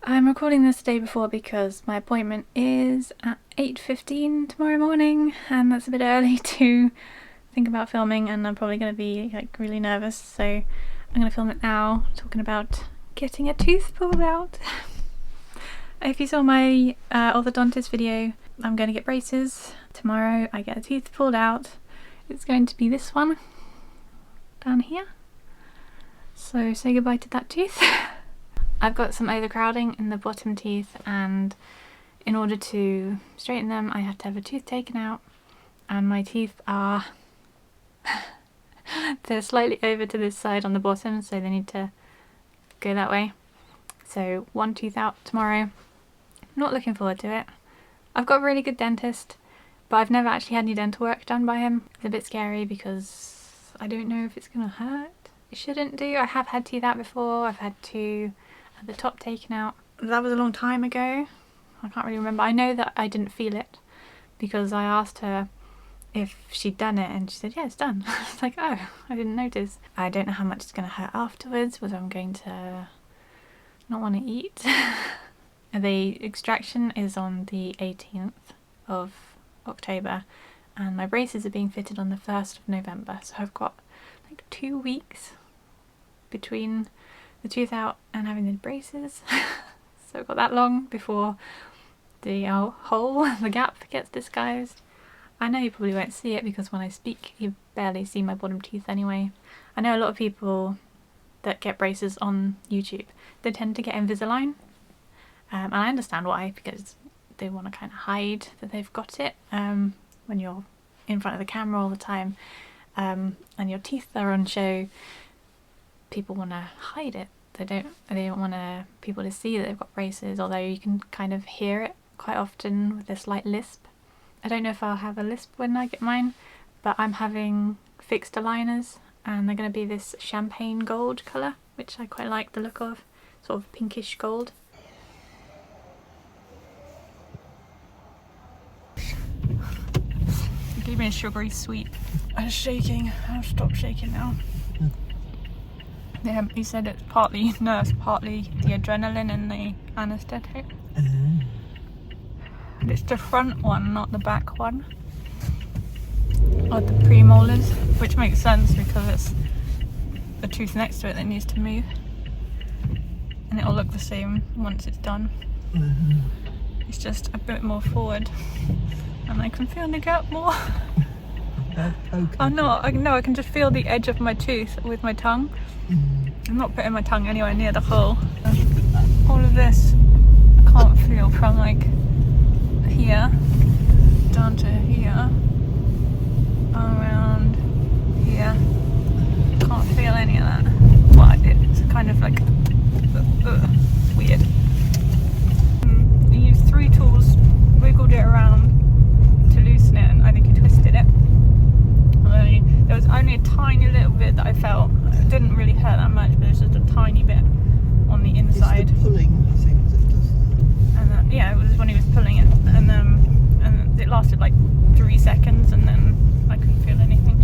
I'm recording this the day before because my appointment is at 8:15 tomorrow morning, and that's a bit early to think about filming, and I'm probably going to be like really nervous, so I'm going to film it now, talking about getting a tooth pulled out. If you saw my orthodontist video, I'm going to get braces. Tomorrow I get a tooth pulled out. It's going to be this one down here. So say goodbye to that tooth. I've got some overcrowding in the bottom teeth, and in order to straighten them I have to have a tooth taken out, and my teeth are they're slightly over to this side on the bottom, so they need to go that way. So one tooth out tomorrow. Not looking forward to it. I've got a really good dentist, but I've never actually had any dental work done by him. It's a bit scary because I don't know if it's gonna hurt. It shouldn't do. I have had teeth out before. I've had the top taken out. That was a long time ago. I can't really remember. I know that I didn't feel it because I asked her if she'd done it, and she said, yeah, it's done. It's like, oh, I didn't notice. I don't know how much it's going to hurt afterwards, whether I'm going to not want to eat. The extraction is on the 18th of October, and my braces are being fitted on the 1st of November, so I've got like 2 weeks between the tooth out and having the braces. So I've got that long before the hole, the gap gets disguised. I know you probably won't see it because when I speak you barely see my bottom teeth anyway. I know a lot of people that get braces on YouTube, they tend to get Invisalign, and I understand why, because they want to kind of hide that they've got it when you're in front of the camera all the time, and your teeth are on show. People want to hide it. They don't want people to see that they've got braces, although you can kind of hear it quite often with a slight lisp. I don't know if I'll have a lisp when I get mine, but I'm having fixed aligners, and they're going to be this champagne gold colour, which I quite like the look of, sort of pinkish gold. Give me a sugary sweet. I'm shaking. I've stopped shaking now. Yeah, he said it's partly nerves, partly the adrenaline and the anaesthetic. And it's the front one, not the back one. Or the premolars, which makes sense because it's the tooth next to it that needs to move. And it'll look the same once it's done. It's just a bit more forward. And I can feel the gap more. Okay. I'm not. I can just feel the edge of my tooth with my tongue. I'm not putting my tongue anywhere near the hole. All of this I can't feel from like here down to here, around here. Can't feel any of that. But it's kind of like weird. I used 3 tools, wiggled it around to loosen it, and I think I twisted it. There was only a tiny little bit that I felt. It didn't really hurt that much, but it was just a tiny bit on the inside. It's the pulling, I think, that does that. And then, yeah, it was when he was pulling it, and it lasted like 3 seconds, and then I couldn't feel anything.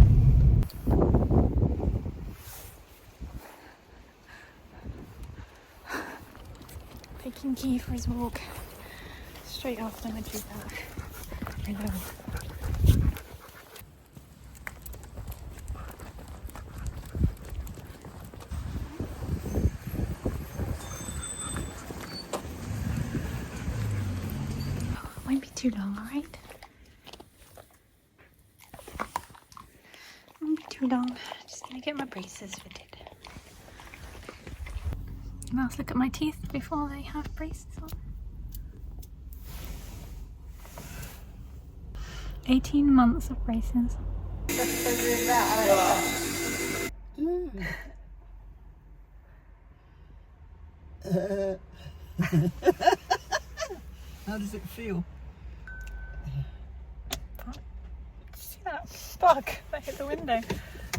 Taking Key for his walk straight after my tooth out. Hello. Won't be too long, alright? Won't be too long. Just gonna get my braces fitted. Let's look at my teeth before they have braces on. 18 months of braces. How does it feel? See that bug that hit the window?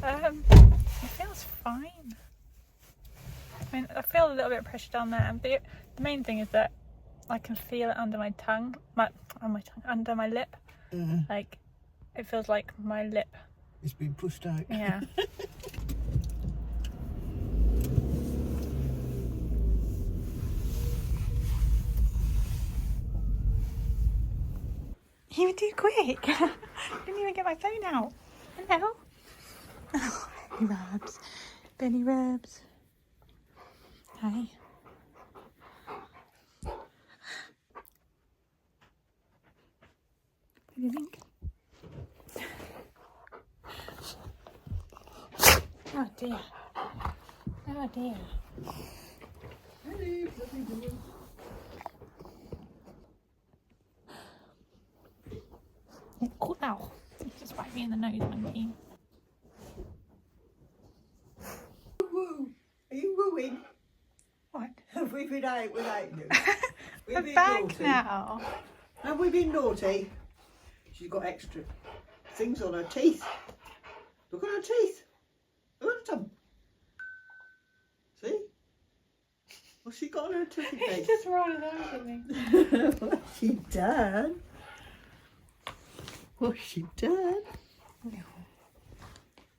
It feels fine. I mean, I feel a little bit of pressure down there, and the main thing is that I can feel it under my tongue, under my lip. Like, it feels like my lip. It's been pushed out. Yeah. You were too quick. Didn't even get my phone out. Hello. Oh, Benny Rubs. Benny Rubs. Hi. What do you think? Oh dear. Oh dear. Hello, what are you doing? Oh, ow. You just bite me in the nose, monkey. Woo! Are you wooing? What? Have we been out without you? We've We're been back naughty. now. Have we been naughty? She's got extra things on her teeth. Look at her teeth. Look at them. See? What's she got on her toothy It's face? just rolling eyes at me. What's she done? What's she done? No.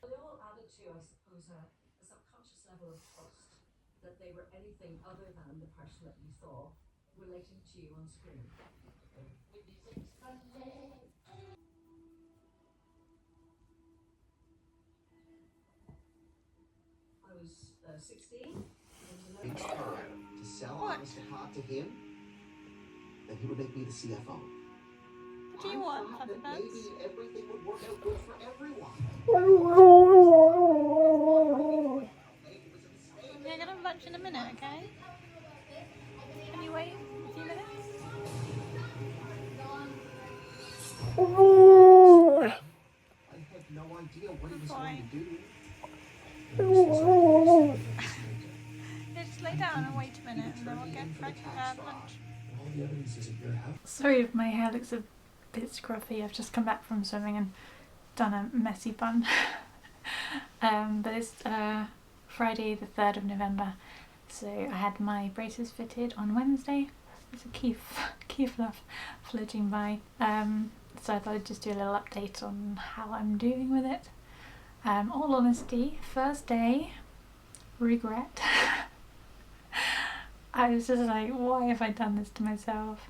They all added to, I suppose, a subconscious level of trust that they were anything other than the person that you saw relating to you on screen. I was 16. Reached her to sell Honest to Hot to him, then he would make me the CFO. What do you want, I thought Puppy that Buds? maybe everything would work out good for everyone. You're gonna have lunch in a minute, okay? Can you wait a few minutes? I had no idea what he was Boy. going to do. Yeah, just lay down and wait a minute and then we'll get back to have lunch. All the evidence is at your house. Sorry if my hair looks a bit scruffy. I've just come back from swimming and done a messy bun. But it's Friday the 3rd of November, so I had my braces fitted on Wednesday. It's a Keith love floating by. So I thought I'd just do a little update on how I'm doing with it. All honesty, first day, regret. I was just like, why have I done this to myself?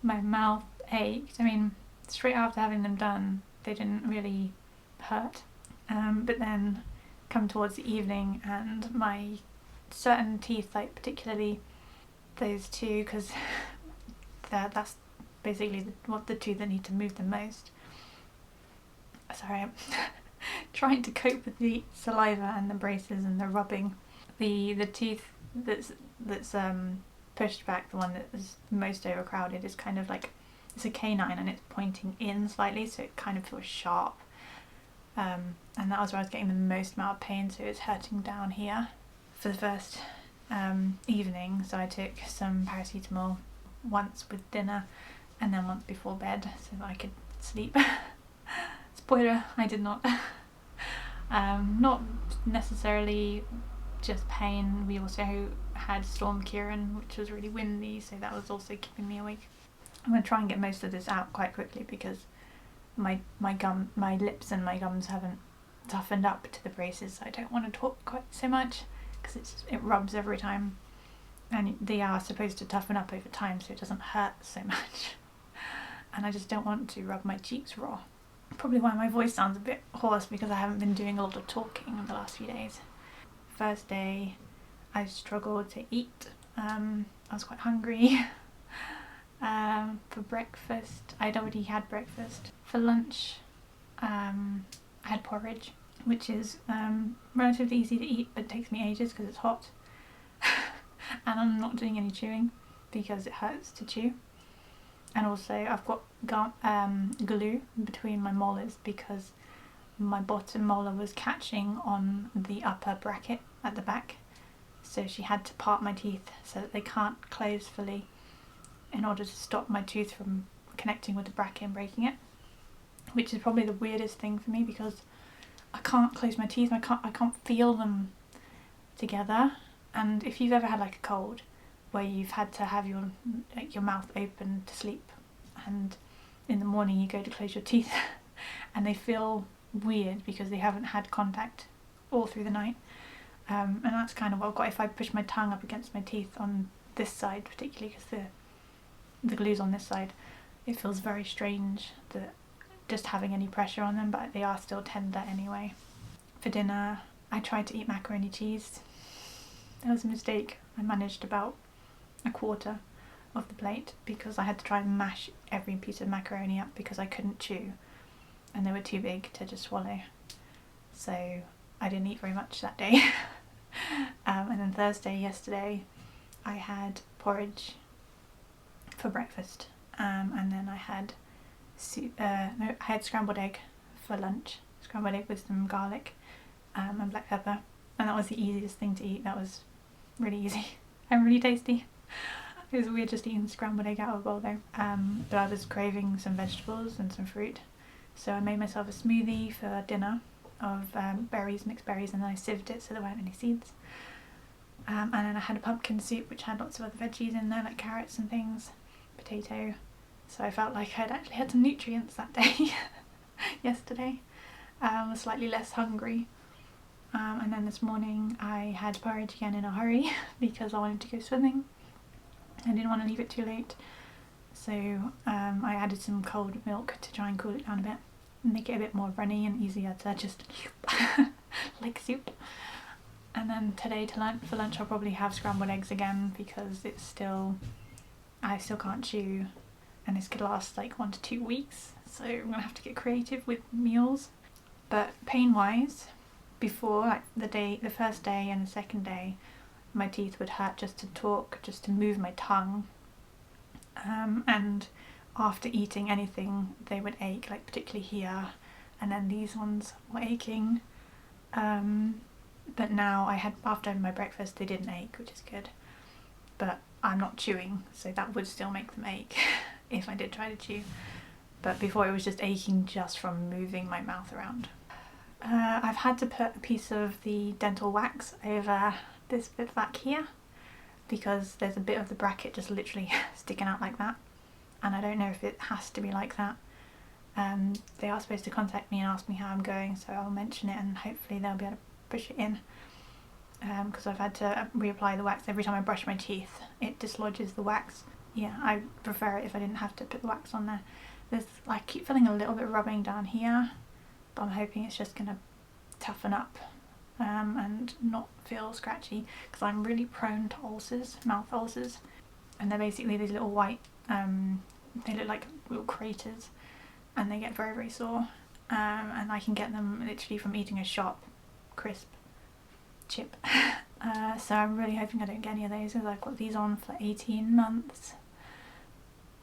My mouth ached. I mean, straight after having them done, they didn't really hurt. But then come towards the evening and my certain teeth, like particularly those two, because that's basically the two that need to move the most. Sorry, I'm trying to cope with the saliva and the braces and the rubbing. The tooth that's pushed back, the one that is most overcrowded, is kind of like, it's a canine and it's pointing in slightly, so it kind of feels sharp. And that was where I was getting the most amount of pain, so it's hurting down here for the first evening. So I took some paracetamol once with dinner and then once before bed so that I could sleep. Spoiler, I did not. Not necessarily just pain. We also had Storm Kieran, which was really windy, so that was also keeping me awake. I'm going to try and get most of this out quite quickly because my lips and my gums haven't toughened up to the braces, so I don't want to talk quite so much because it rubs every time, and they are supposed to toughen up over time so it doesn't hurt so much, and I just don't want to rub my cheeks raw. Probably why my voice sounds a bit hoarse, because I haven't been doing a lot of talking in the last few days. First day I struggled to eat. I was quite hungry. For breakfast, I'd already had breakfast. For lunch, I had porridge, which is relatively easy to eat, but it takes me ages because it's hot. And I'm not doing any chewing because it hurts to chew. And also I've got glue between my molars because my bottom molar was catching on the upper bracket at the back. So she had to part my teeth so that they can't close fully in order to stop my tooth from connecting with the bracket and breaking it. Which is probably the weirdest thing for me because I can't close my teeth, I can't feel them together. And if you've ever had like a cold where you've had to have your mouth open to sleep, and in the morning you go to close your teeth and they feel weird because they haven't had contact all through the night, and that's kind of what I've got if I push my tongue up against my teeth on this side, particularly because the glue's on this side. it feels very strange that just having any pressure on them, but they are still tender anyway. For dinner, I tried to eat macaroni cheese. That was a mistake. I managed about a quarter of the plate because I had to try and mash every piece of macaroni up because I couldn't chew and they were too big to just swallow. So I didn't eat very much that day. And then Thursday, yesterday, I had porridge for breakfast, and then I had I had scrambled egg for lunch. Scrambled egg with some garlic and black pepper, and that was the easiest thing to eat. That was really easy and really tasty. It was weird just eating scrambled egg out of a bowl though. But I was craving some vegetables and some fruit, so I made myself a smoothie for dinner of berries, mixed berries, and then I sieved it so there weren't any seeds. And then I had a pumpkin soup which had lots of other veggies in there like carrots and things, potato. So I felt like I'd actually had some nutrients that day yesterday. I was slightly less hungry. And then this morning I had porridge again in a hurry because I wanted to go swimming. I didn't want to leave it too late. So I added some cold milk to try and cool it down a bit and make it a bit more runny and easier to just like soup. And then today for lunch I'll probably have scrambled eggs again because I still can't chew and this could last like 1 to 2 weeks, so I'm gonna have to get creative with meals. But pain wise, before like the first day and the second day, my teeth would hurt just to talk, just to move my tongue, and after eating anything they would ache, like particularly here, and then these ones were aching. But now after my breakfast they didn't ache, which is good, but I'm not chewing, so that would still make them ache if I did try to chew. But before it was just aching just from moving my mouth around. I've had to put a piece of the dental wax over this bit back here because there's a bit of the bracket just literally sticking out like that, and I don't know if it has to be like that. They are supposed to contact me and ask me how I'm going, so I'll mention it and hopefully they'll be able to push it in, because I've had to reapply the wax every time I brush my teeth. It dislodges the wax. Yeah, I prefer it if I didn't have to put the wax on there. I keep feeling a little bit rubbing down here, but I'm hoping it's just gonna toughen up and not feel scratchy, because I'm really prone to ulcers, mouth ulcers, and they're basically these little white, they look like little craters and they get very, very sore, and I can get them literally from eating a sharp crisp chip. So I'm really hoping I don't get any of those, because I've got these on for 18 months.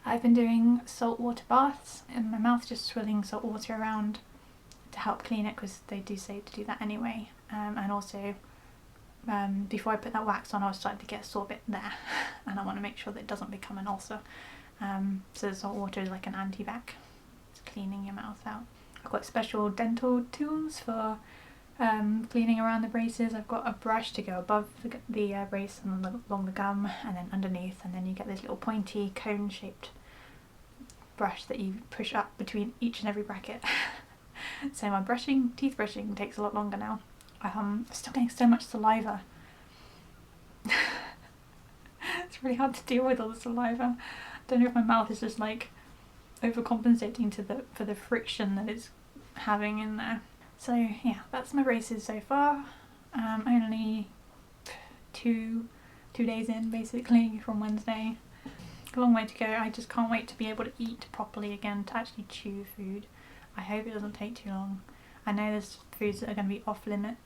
I've been doing saltwater baths and my mouth just swilling salt water around to help clean it, because they do say to do that anyway. And also before I put that wax on I was starting to get a sore bit there and I want to make sure that it doesn't become an ulcer. So the salt water is like an anti-bac. It's cleaning your mouth out. I've got special dental tools for cleaning around the braces. I've got a brush to go above the brace and along the gum and then underneath, and then you get this little pointy cone shaped brush that you push up between each and every bracket. So my teeth brushing takes a lot longer now. I'm still getting so much saliva. It's really hard to deal with all the saliva. I don't know if my mouth is just like overcompensating for the friction that it's having in there. So yeah, that's my braces so far. Only two days in basically from Wednesday. A long way to go. I just can't wait to be able to eat properly again, to actually chew food. I hope it doesn't take too long. I know there's foods that are going to be off limit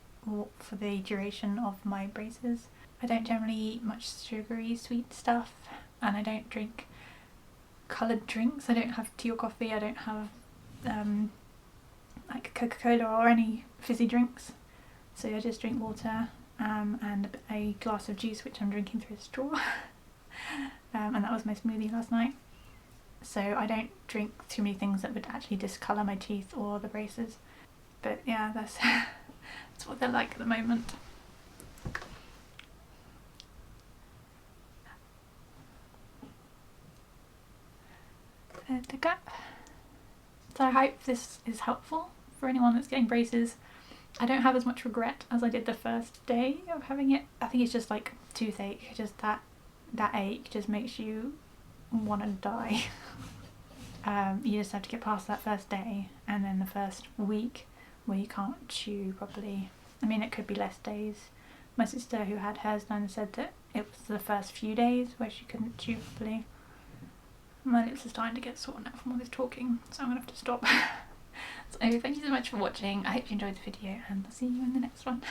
for the duration of my braces. I don't generally eat much sugary sweet stuff, and I don't drink coloured drinks. I don't have tea or coffee. I don't have like Coca-Cola or any fizzy drinks. So I just drink water and a glass of juice, which I'm drinking through a straw. And that was my smoothie last night. So I don't drink too many things that would actually discolour my teeth or the braces. But yeah, that's what they're like at the moment. There to go. So I hope this is helpful for anyone that's getting braces. I don't have as much regret as I did the first day of having it. I think it's just like toothache, just that ache just makes you want to die. you just have to get past that first day, and then the first week where you can't chew properly. I mean, it could be less days. My sister who had hers done said that it was the first few days where she couldn't chew properly. My lips are starting to get sore now from all this talking, so I'm gonna have to stop. So thank you so much for watching. I hope you enjoyed the video, and I'll see you in the next one.